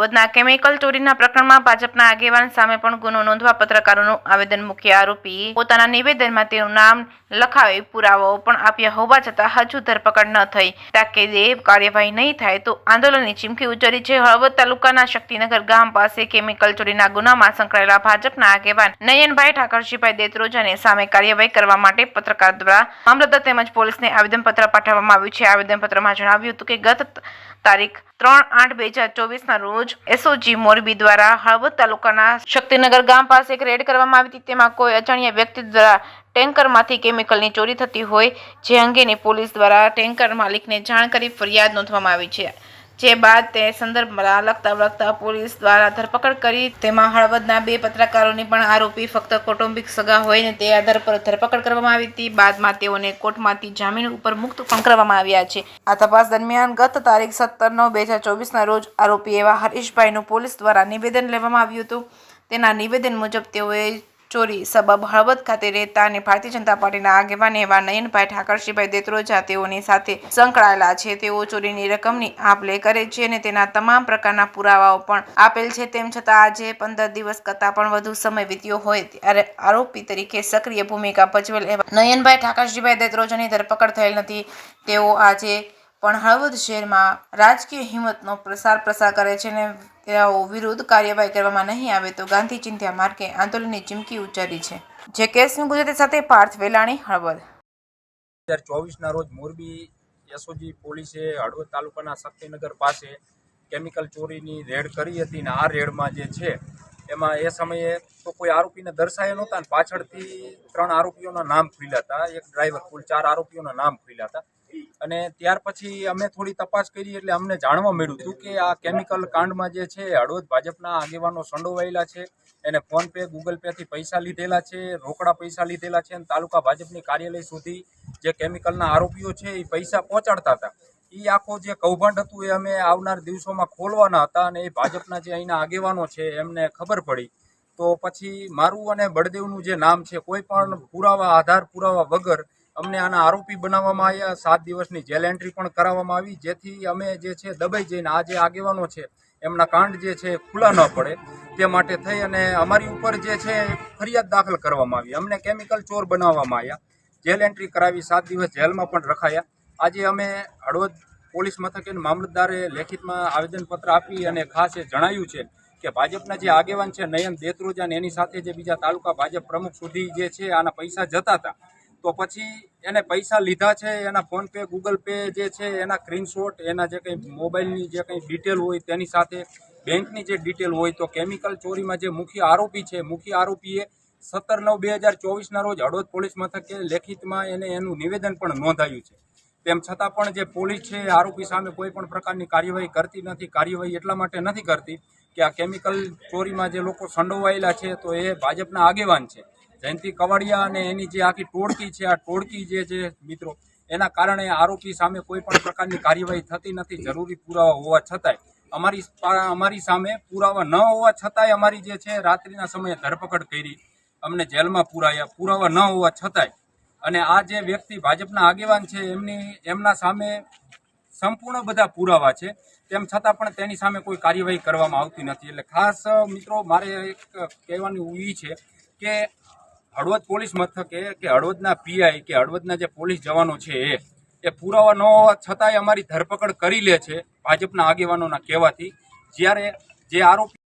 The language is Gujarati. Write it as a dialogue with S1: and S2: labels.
S1: હળવદના કેમિકલ ચોરીના પ્રકરણમાં ભાજપના આગેવાન સામે પણ ગુનો નોંધવા પત્રકારોનું આવેદન. મુખ્ય આરોપી પોતાના નિવેદનમાં તેનું નામ લખાવી પુરાવાઓ પણ આપ્યા હોવા છતાં હજુ ધરપકડ ન થઈ. તાકીદે કાર્યવાહી નહીં થાય તો આંદોલનની ચીમકી ઉચ્ચારી છે. હળવદ તાલુકાના શક્તિનગર ગામ પાસે કેમિકલ ચોરીના ગુનામાં સંકળાયેલા ભાજપના આગેવાન નયનભાઈ ઠાકરજીભાઈ દેત્રોજાની સામે કાર્યવાહી કરવા માટે પત્રકાર દ્વારા મામલતદાર તેમજ પોલીસને આવેદનપત્ર પાઠવવામાં આવ્યું છે. આવેદનપત્રમાં જણાવ્યું હતું કે ગત તારીખ 3/8/2024 રોજ એસઓજી મોરબી દ્વારા હળવદ તાલુકાના શક્તિનગર ગામ પાસે એક રેડ કરવામાં આવી હતી. તેમાં કોઈ અજાણ્યા વ્યક્તિ દ્વારા ટેન્કરમાંથી કેમિકલની ચોરી થતી હોય જે અંગેની પોલીસ દ્વારા ટેન્કર માલિકને જાણ કરી ફરિયાદ નોંધવામાં આવી છે. જે બાદ તે સંદર્ભમાં લખતા પોલીસ દ્વારા ધરપકડ કરી. તેમાં હળવદના 2 પત્રકારોની પણ આરોપી ફક્ત કૌટુંબિક સગા હોય ને તે આધાર પર ધરપકડ કરવામાં આવી હતી. બાદમાં તેઓને કોર્ટમાંથી જામીન ઉપર મુક્ત પણ કરવામાં આવ્યા છે. આ તપાસ દરમિયાન ગત તારીખ 17/9/2024 રોજ આરોપી એવા હરીશભાઈનું પોલીસ દ્વારા નિવેદન લેવામાં આવ્યું હતું. તેના નિવેદન મુજબ તેઓએ ચોરી સબબ હળવદ ખાતે રહેતા અને ભારતીય જનતા પાર્ટીના આગેવાન એવા નયનભાઈ ઠાકરજીભાઈ દેત્રોજા તેઓની સાથે સંકળાયેલા છે. તેઓ ચોરીની રકમની આપ લે કરે છે અને તેના તમામ પ્રકારના પુરાવાઓ પણ આપેલ છે. તેમ છતાં આજે 15 દિવસ કરતાં પણ વધુ સમય વીત્યો હોય ત્યારે આરોપી તરીકે સક્રિય ભૂમિકા ભજવેલ એવા નયનભાઈ ઠાકરજીભાઈ દેત્રોજાની ધરપકડ થયેલ નથી. તેઓ આજે પણ હળવદ શહેરમાં રાજકીય હિંમતનો પ્રસાર કરે છે અને તેઓ વિરુદ્ધ કાર્યવાહી કરવામાં નહીં આવે તો ગાંધી ચિંધ્યા માર્ગે આંદોલનની ચીમકી ઉચ્ચારી છે. જે કેસની ગુજરાતી સાથે પાર્થ વેલાણી, હળવદ.
S2: 2024 રોજ મોરબી એસઓજી પોલીસે હળવદ તાલુકાના શક્તિનગર પાસે કેમિકલ ચોરીની રેડ કરી હતી અને આ રેડમાં જે છે એમાં એ સમયે તો કોઈ આરોપીને દર્શાયા નહોતા અને પાછળથી 3 આરોપીઓના નામ ખુલ્યા હતા. એક ડ્રાઈવર, કુલ 4 આરોપીઓના નામ ખુલ્યા હતા. અને ત્યાર પછી અમે થોડી તપાસ કરી એટલે અમને જાણવા મળ્યું હતું કે આ કેમિકલ કાંડમાં જે છે હળવદ ભાજપના આગેવાનો સંડોવાયેલા છે. એને ફોન પે, ગૂગલ પેથી પૈસા લીધેલા છે, રોકડા પૈસા લીધેલા છે અને તાલુકા ભાજપની કાર્યાલય સુધી જે કેમિકલના આરોપીઓ છે એ પૈસા પહોંચાડતા હતા. એ આખો જે કૌભાંડ હતું એ અમે આવનાર દિવસોમાં ખોલવાના હતા અને એ ભાજપના જે અહીંના આગેવાનો છે એમને ખબર પડી તો પછી મારું અને બળદેવનું જે નામ છે કોઈ પણ પુરાવા, આધાર પુરાવા વગર અમને આના આરોપી બનાવવામાં આવ્યા. 7 દિવસની જેલ એન્ટ્રી પણ કરાવવામાં આવી જેથી અમે જે છે દબાઈ જઈને આ જે આગેવાનો છે એમના કાંડ જે છે ખુલ્લા ન પડે તે માટે થઈ અને અમારી ઉપર જે છે ફરિયાદ દાખલ કરવામાં આવી. અમને કેમિકલ ચોર બનાવવામાં આવ્યા, જેલ એન્ટ્રી કરાવી, 7 દિવસ જેલમાં પણ રખાયા. આજે અમે હળવદ પોલીસ મથકે મામલતદારે લેખિતમાં આવેદનપત્ર આપી અને ખાસ એ જણાવ્યું છે કે ભાજપના જે આગેવાન છે નયન દેત્રોજા એની સાથે જે બીજા તાલુકા ભાજપ પ્રમુખ સુધી જે છે આના પૈસા જતા હતા તો પછી એને પૈસા લીધા છે, એના ફોન પે, ગૂગલ પે જે છે એના સ્ક્રીનશોટ, એના જે કંઈ મોબાઈલની જે કંઈ ડિટેલ હોય તેની સાથે બેંકની જે ડિટેલ હોય તો કેમિકલ ચોરીમાં જે મુખ્ય આરોપી છે, મુખ્ય આરોપીએ 17/9/2024 રોજ હળવદ પોલીસ મથકે લેખિતમાં એનું નિવેદન પણ નોંધાયું છે. તેમ છતાં પણ જે પોલીસ છે આરોપી સામે કોઈ પણ પ્રકારની કાર્યવાહી કરતી નથી. કાર્યવાહી એટલા માટે નથી કરતી કે આ કેમિકલ ચોરીમાં જે લોકો સંડોવાયેલા છે તો એ ભાજપના આગેવાન છે. જયંતિ કવાડિયા અને એની જે આખી ટોળકી છે, આ ટોળકી જે છે મિત્રો એના કારણે આરોપી સામે કોઈ પણ પ્રકારની કાર્યવાહી થતી નથી. જરૂરી પુરાવા હોવા છતાંય અમારી સામે પુરાવા ન હોવા છતાંય અમારી જે છે રાત્રિના સમયે ધરપકડ કરી, અમને જેલમાં પુરાયા, પુરાવા ન હોવા છતાંય. અને આ જે વ્યક્તિ ભાજપના આગેવાન છે એમના સામે સંપૂર્ણ બધા પુરાવા છે તેમ છતાં પણ તેની સામે કોઈ કાર્યવાહી કરવામાં આવતી નથી. એટલે ખાસ મિત્રો મારે એક કહેવાનું એ છે કે હળવદ પોલીસ મથકે કે હળવદના પીઆઈ કે હળવદના જે પોલીસ જવાનો છે એ પુરાવા ન હોવા છતાંય અમારી ધરપકડ કરી લે છે ભાજપના આગેવાનોના કહેવાથી. જ્યારે જે આરોપી